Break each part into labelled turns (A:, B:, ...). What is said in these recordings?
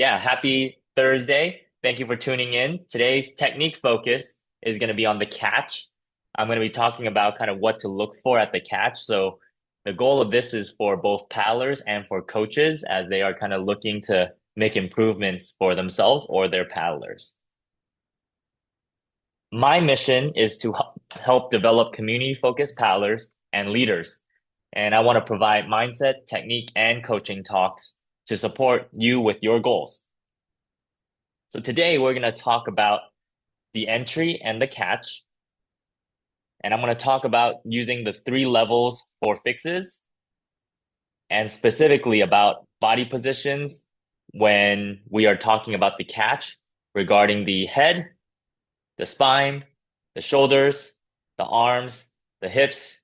A: Yeah, happy Thursday. Thank you for tuning in. Today's technique focus is going to be on the catch. I'm going to be talking about kind of what to look for at the catch. So, the goal of this is for both paddlers and for coaches as they are kind of looking to make improvements for themselves or their paddlers. My mission is to help develop community focused paddlers and leaders. And I want to provide mindset, technique, and coaching talks to support you with your goals. So today we're going to talk about the entry and the catch. And I'm going to talk about using the three levels for fixes and specifically about body positions when we are talking about the catch regarding the head, the spine, the shoulders, the arms, the hips,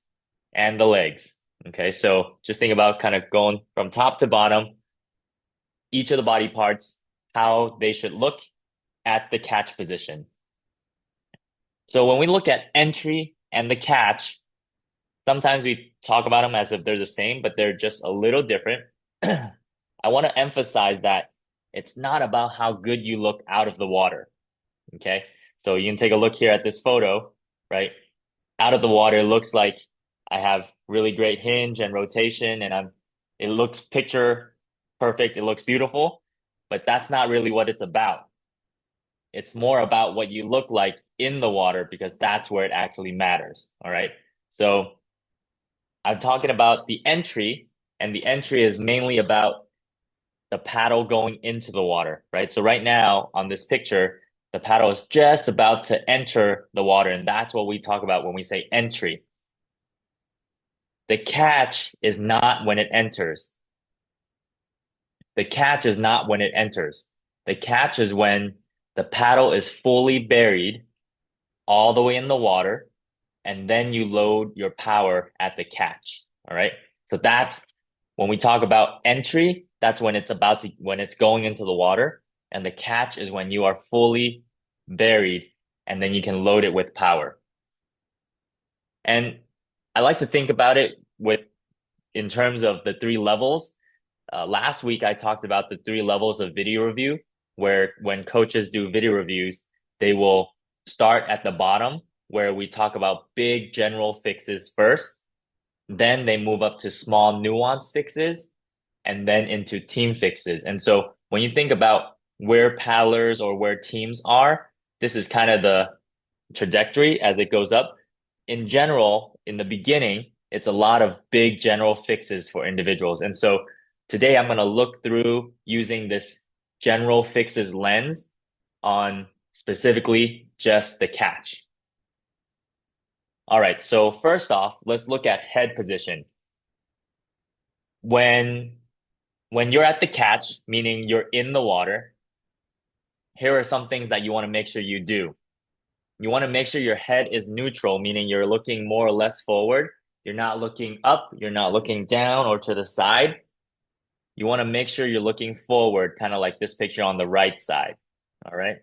A: and the legs. Okay, so just think about kind of going from top to bottom, each of the body parts, how they should look at the catch position. So when we look at entry and the catch, sometimes we talk about them as if they're the same, but they're just a little different. I want to emphasize that it's not about how good you look out of the water. Okay. So you can take a look here at this photo, right? Out of the water, it looks like I have really great hinge and rotation, and it looks picture perfect. It looks beautiful, but that's not really what it's about. It's more about what you look like in the water because that's where it actually matters. All right. So I'm talking about the entry, and the entry is mainly about the paddle going into the water, right? So right now on this picture, the paddle is just about to enter the water, and that's what we talk about when we say entry. The catch is not when it enters. The catch is not when it enters. The catch is when the paddle is fully buried all the way in the water, and then you load your power at the catch. All right. So that's when we talk about entry, that's when when it's going into the water. And the catch is when you are fully buried and then you can load it with power. And I like to think about it with in terms of the three levels. Last week, I talked about the three levels of video review, where when coaches do video reviews, they will start at the bottom, where we talk about big general fixes first. Then they move up to small nuance fixes and then into team fixes. And so when you think about where paddlers or where teams are, this is kind of the trajectory as it goes up. In general, in the beginning, it's a lot of big general fixes for individuals. And so today I'm going to look through using this general fixes lens on specifically just the catch. All right, so first off, let's look at head position. When when you're at the catch, meaning you're in the water, here are some things that you want to make sure you do. You want to make sure your head is neutral, meaning you're looking more or less forward. You're not looking up, you're not looking down or to the side. You want to make sure you're looking forward, kind of like this picture on the right side. All right.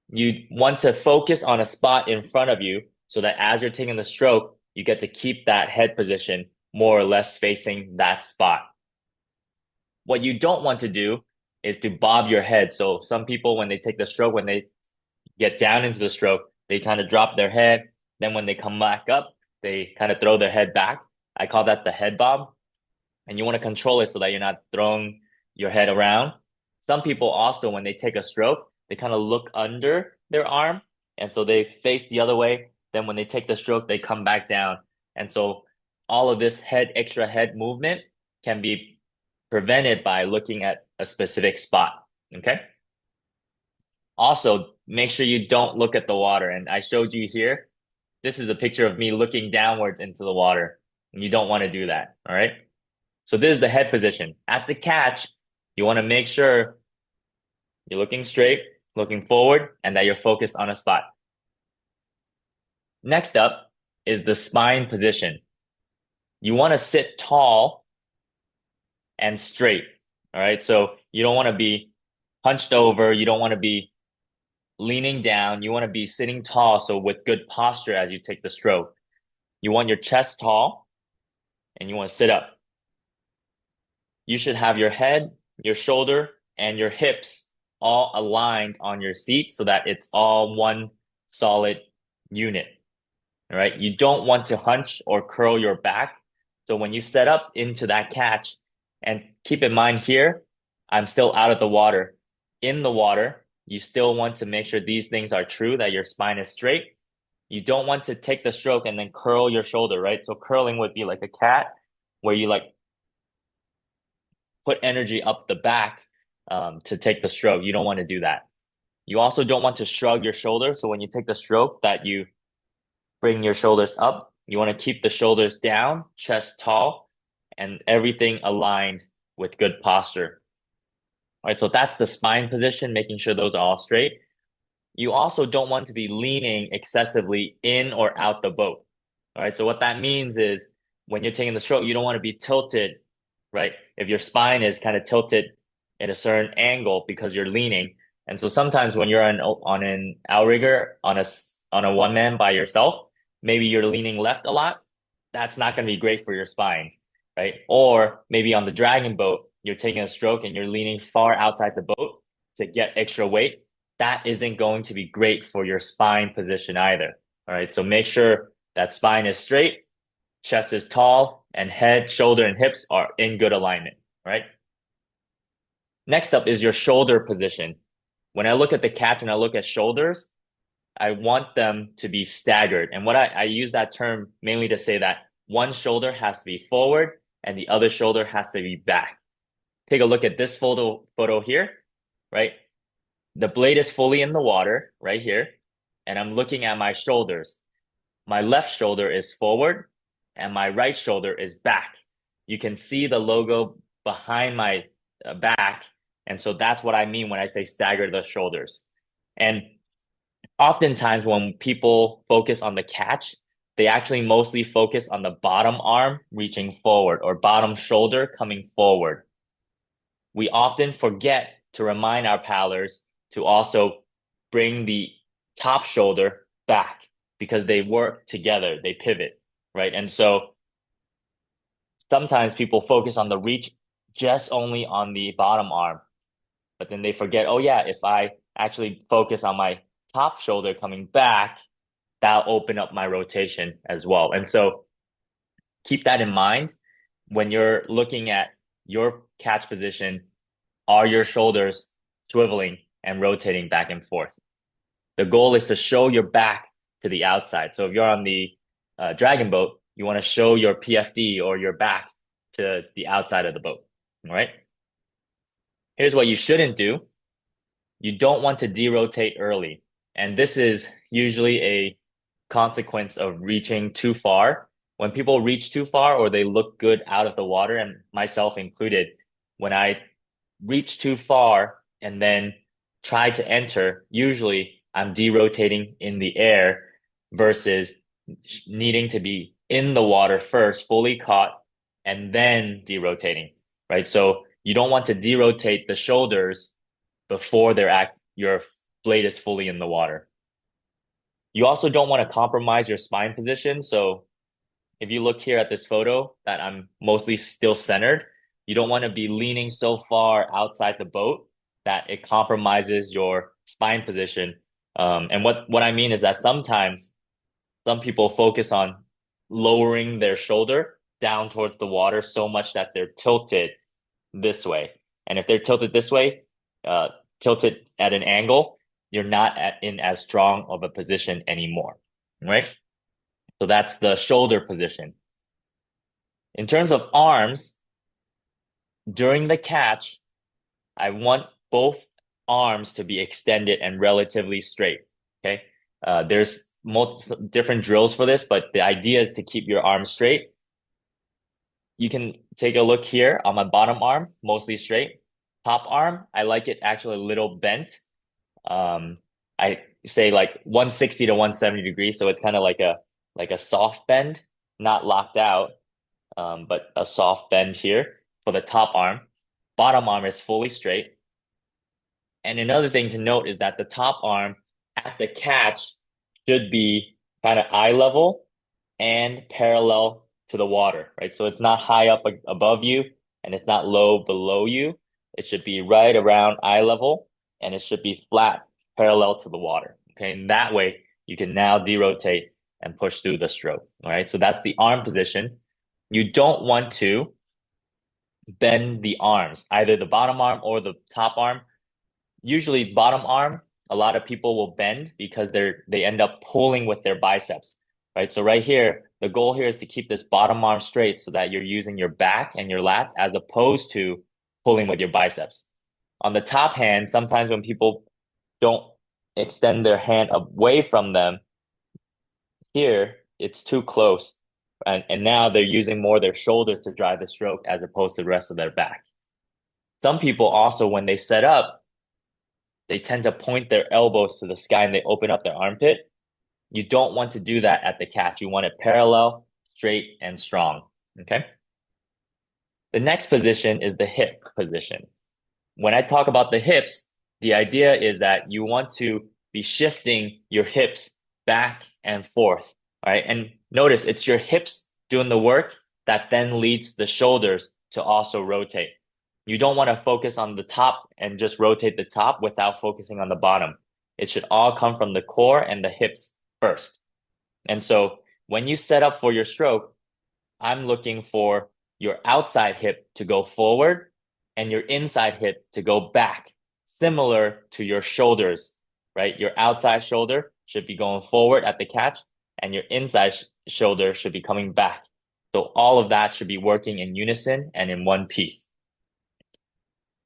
A: You want to focus on a spot in front of you so that as you're taking the stroke, you get to keep that head position more or less facing that spot. What you don't want to do is to bob your head. So some people, when they take the stroke, when they get down into the stroke, they kind of drop their head. Then when they come back up, they kind of throw their head back. I call that the head bob. And you want to control it so that you're not throwing your head around. Some people also, when they take a stroke, they kind of look under their arm. And so they face the other way. Then when they take the stroke, they come back down. And so all of this extra head movement can be prevented by looking at a specific spot. Okay. Also, make sure you don't look at the water. And I showed you here, this is a picture of me looking downwards into the water. And you don't want to do that. All right. So this is the head position. At the catch, you want to make sure you're looking straight, looking forward, and that you're focused on a spot. Next up is the spine position. You want to sit tall and straight. All right. So you don't want to be hunched over. You don't want to be leaning down. You want to be sitting tall. So with good posture as you take the stroke. You want your chest tall and you want to sit up. You should have your head, your shoulder, and your hips all aligned on your seat so that it's all one solid unit. All right. You don't want to hunch or curl your back. So when you set up into that catch, and keep in mind here, I'm still out of the water. In the water, you still want to make sure these things are true, that your spine is straight. You don't want to take the stroke and then curl your shoulder, right? So curling would be like a cat where you like put energy up the back to take the stroke. You don't want to do that. You also don't want to shrug your shoulders. So when you take the stroke, that you bring your shoulders up. You want to keep the shoulders down, chest tall, and everything aligned with good posture. All right, so that's the spine position, making sure those are all straight. You also don't want to be leaning excessively in or out the boat. All right, so what that means is when you're taking the stroke, you don't want to be tilted, right? If your spine is kind of tilted at a certain angle because you're leaning. And so sometimes when you're on an outrigger on a one man by yourself, maybe you're leaning left a lot. That's not going to be great for your spine, right? Or maybe on the dragon boat, you're taking a stroke and you're leaning far outside the boat to get extra weight. That isn't going to be great for your spine position either. All right. So make sure that spine is straight, chest is tall, and head, shoulder, and hips are in good alignment, right? Next up is your shoulder position. When I look at the catch and I look at shoulders, I want them to be staggered. And I use that term mainly to say that one shoulder has to be forward and the other shoulder has to be back. Take a look at this photo here, right? The blade is fully in the water right here, and I'm looking at my shoulders. My left shoulder is forward and my right shoulder is back. You can see the logo behind my back. And so that's what I mean when I say stagger the shoulders. And oftentimes when people focus on the catch, they actually mostly focus on the bottom arm reaching forward or bottom shoulder coming forward. We often forget to remind our paddlers to also bring the top shoulder back because they work together, they pivot, right? And so sometimes people focus on the reach just only on the bottom arm, but then they forget, oh yeah, if I actually focus on my top shoulder coming back, that'll open up my rotation as well. And so keep that in mind when you're looking at your catch position. Are your shoulders swiveling and rotating back and forth? The goal is to show your back to the outside. So if you're on the dragon boat, you want to show your PFD or your back to the outside of the boat. All right. Here's what you shouldn't do. You don't want to derotate early. And this is usually a consequence of reaching too far. When people reach too far or they look good out of the water, and myself included, when I reach too far and then try to enter, usually I'm derotating in the air versus needing to be in the water first, fully caught, and then derotating, right? So you don't want to derotate the shoulders before your blade is fully in the water. You also don't want to compromise your spine position. So if you look here at this photo that I'm mostly still centered, you don't want to be leaning so far outside the boat that it compromises your spine position. And what I mean is that sometimes some people focus on lowering their shoulder down towards the water so much that they're tilted this way. And if they're tilted this way, tilted at an angle, you're not in as strong of a position anymore, right? So that's the shoulder position. In terms of arms, during the catch, I want both arms to be extended and relatively straight. Okay. There's multiple different drills for this, but the idea is to keep your arms straight. You can take a look here on my bottom arm, mostly straight. Top arm, I like it actually a little bent. I say like 160 to 170 degrees, so it's kind of like a soft bend, not locked out, but a soft bend here for the top arm. Bottom arm is fully straight. And another thing to note is that the top arm at the catch should be kind of eye level and parallel to the water, right? So it's not high up above you and it's not low below you. it should be right around eye level, and it should be flat, parallel to the water. Okay, and that way you can now derotate and push through the stroke. All right, so that's the arm position. You don't want to bend the arms, either the bottom arm or the top arm. Usually bottom arm, a lot of people will bend because they end up pulling with their biceps, right? So right here, the goal here is to keep this bottom arm straight so that you're using your back and your lats as opposed to pulling with your biceps. On the top hand, sometimes when people don't extend their hand away from them, here it's too close. And now they're using more their shoulders to drive the stroke as opposed to the rest of their back. Some people also, when they set up, they tend to point their elbows to the sky and they open up their armpit. You don't want to do that at the catch. You want it parallel, straight, and strong. Okay. The next position is the hip position. When I talk about the hips, the idea is that you want to be shifting your hips back and forth. All right. And notice it's your hips doing the work that then leads the shoulders to also rotate. You don't want to focus on the top and just rotate the top without focusing on the bottom. It should all come from the core and the hips first. And so when you set up for your stroke, I'm looking for your outside hip to go forward and your inside hip to go back, similar to your shoulders, right? Your outside shoulder should be going forward at the catch, and your inside shoulder should be coming back. So all of that should be working in unison and in one piece.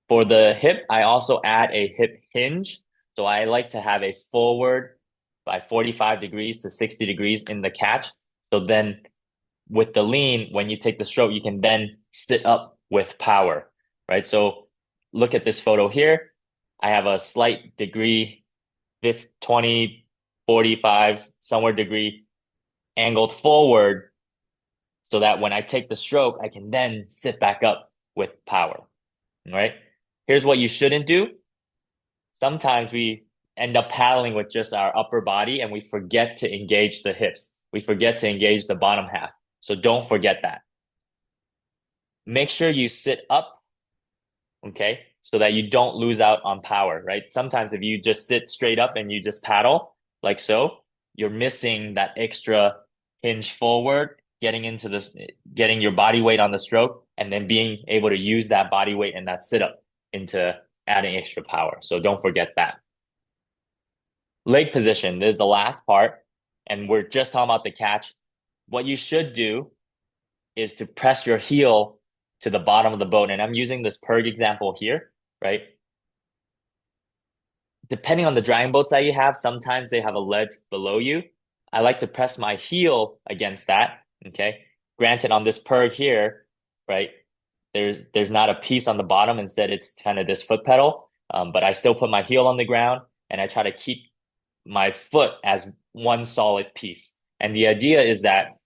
A: For the hip, I also add a hip hinge. So I like to have a forward by 45 degrees to 60 degrees in the catch. So then with the lean, when you take the stroke, you can then sit up with power, right? So look at this photo here. I have a slight degree, 20, 45, somewhere degree angled forward so that when I take the stroke, I can then sit back up with power, right? Here's what you shouldn't do. Sometimes we end up paddling with just our upper body and we forget to engage the hips. We forget to engage the bottom half. So don't forget that. Make sure you sit up, okay, so that you don't lose out on power, right? Sometimes if you just sit straight up and you just paddle like so, you're missing that extra hinge forward, getting into this, getting your body weight on the stroke, and then being able to use that body weight and that sit up into adding extra power. So don't forget that. Leg position, the last part, and we're just talking about the catch. What you should do is to press your heel to the bottom of the boat. And I'm using this perg example here, right? Depending on the dragon boats that you have, sometimes they have a ledge below you. I like to press my heel against that, okay? Granted, on this perg here, right, there's not a piece on the bottom. Instead, it's kind of this foot pedal. But I still put my heel on the ground and I try to keep my foot as one solid piece. And the idea is that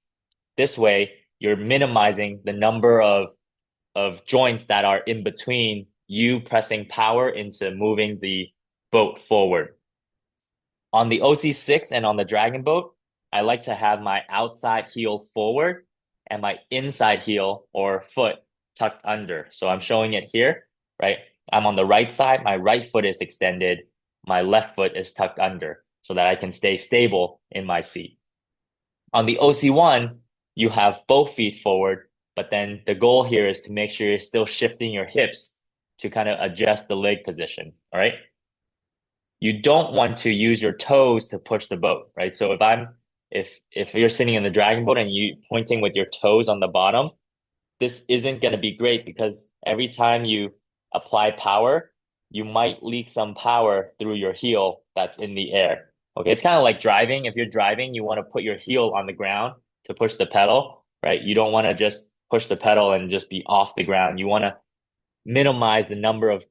A: this way, you're minimizing the number of joints that are in between you pressing power into moving the boat forward. On the OC6 and on the Dragon boat, I like to have my outside heel forward and my inside heel or foot tucked under. So I'm showing it here, right? I'm on the right side, my right foot is extended, my left foot is tucked under so that I can stay stable in my seat. On the OC1, you have both feet forward, but then the goal here is to make sure you're still shifting your hips to kind of adjust the leg position, all right? You don't want to use your toes to push the boat, right? So if you're sitting in the dragon boat and you pointing with your toes on the bottom, this isn't going to be great because every time you apply power, you might leak some power through your heel that's in the air. Okay, it's kind of like driving. If you're driving, you want to put your heel on the ground to push the pedal, right? You don't want to just push the pedal and just be off the ground. You want to minimize the number of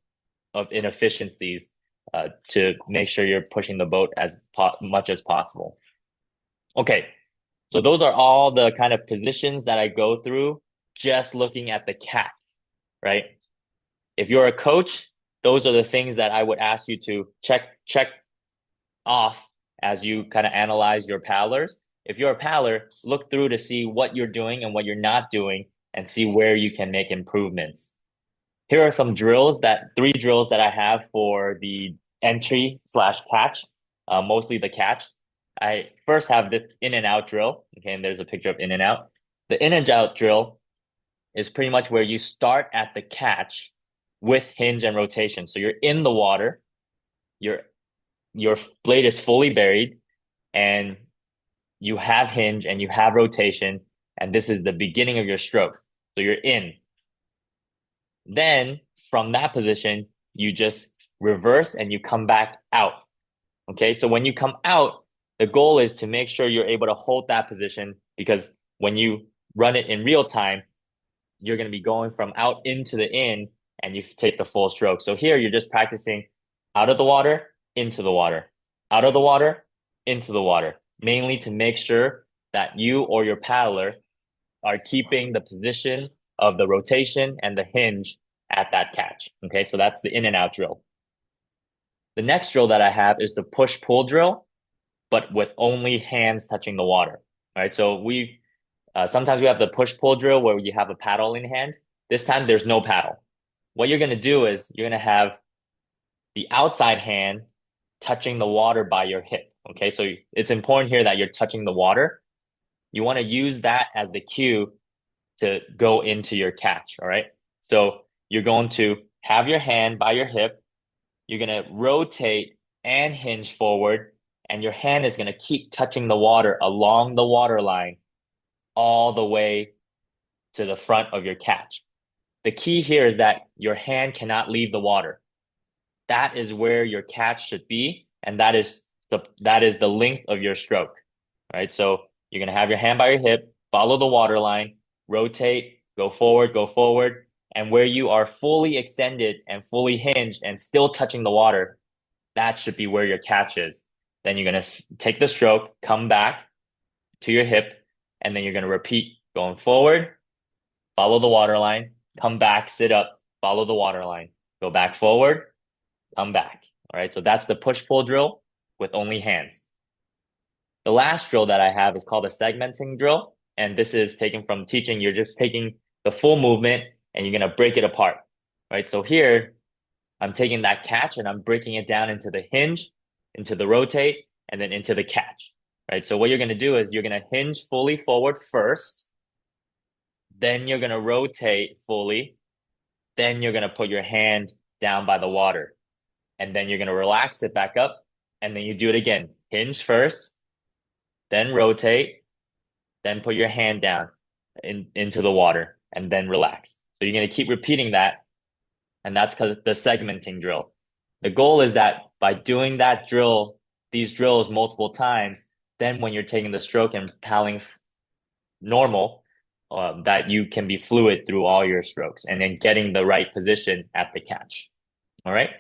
A: inefficiencies to make sure you're pushing the boat as much as possible. Okay, so those are all the kind of positions that I go through just looking at the cat, right? If you're a coach, those are the things that I would ask you to check off as you kind of analyze your paddlers. If you're a paddler, look through to see what you're doing and what you're not doing and see where you can make improvements. Here are some three drills that I have for the entry slash catch, mostly the catch. I first have this in and out drill. Okay, and there's a picture of in and out. The in and out drill is pretty much where you start at the catch with hinge and rotation. So you're in the water, your your blade is fully buried, and you have hinge and you have rotation, and this is the beginning of your stroke. So you're in. Then from that position, you just reverse and you come back out. Okay, so when you come out, the goal is to make sure you're able to hold that position because when you run it in real time, you're going to be going from out into the in and you take the full stroke. So here you're just practicing out of the water, into the water, out of the water, into the water, mainly to make sure that you or your paddler are keeping the position of the rotation and the hinge at that catch. Okay, so that's the in and out drill. The next drill that I have is the push pull drill, but with only hands touching the water. All right, so sometimes we have the push pull drill where you have a paddle in hand. This time there's no paddle. What you're going to do is you're going to have the outside hand touching the water by your hip. Okay, so it's important here that you're touching the water. You want to use that as the cue to go into your catch. All right, so you're going to have your hand by your hip. You're going to rotate and hinge forward, and your hand is going to keep touching the water along the water line all the way to the front of your catch. The key here is that your hand cannot leave the water. That is where your catch should be, and that is the length of your stroke. Right? So you're gonna have your hand by your hip, follow the water line, rotate, go forward, and where you are fully extended and fully hinged and still touching the water, that should be where your catch is. Then you're gonna take the stroke, come back to your hip, and then you're gonna repeat going forward, follow the water line, come back, sit up, follow the water line, go back forward, come back. All right, so that's the push-pull drill with only hands. The last drill that I have is called a segmenting drill, and this is taken from teaching. You're just taking the full movement and you're gonna break it apart. Right, so here I'm taking that catch and I'm breaking it down into the hinge, into the rotate, and then into the catch. Right, so what you're gonna do is you're gonna hinge fully forward first, then you're gonna rotate fully, then you're gonna put your hand down by the water, and then you're gonna relax it back up, and then you do it again. Hinge first, then rotate, then put your hand down into the water, and then relax. So you're gonna keep repeating that, and that's because the segmenting drill. The goal is that by doing that drill, these drills multiple times, then when you're taking the stroke and paddling normal, that you can be fluid through all your strokes and then getting the right position at the catch. All right.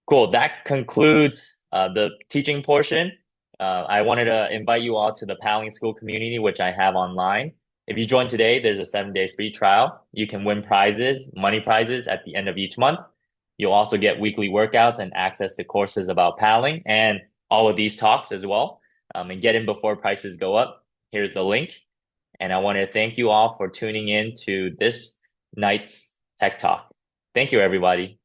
A: Cool. That concludes the teaching portion. I wanted to invite you all to the paddling school community, which I have online. If you join today, there's a 7-day free trial. You can win prizes, money prizes at the end of each month. You'll also get weekly workouts and access to courses about paddling and all of these talks as well. And get in before prices go up. Here's the link. And I want to thank you all for tuning in to this night's Tech Talk. Thank you, everybody.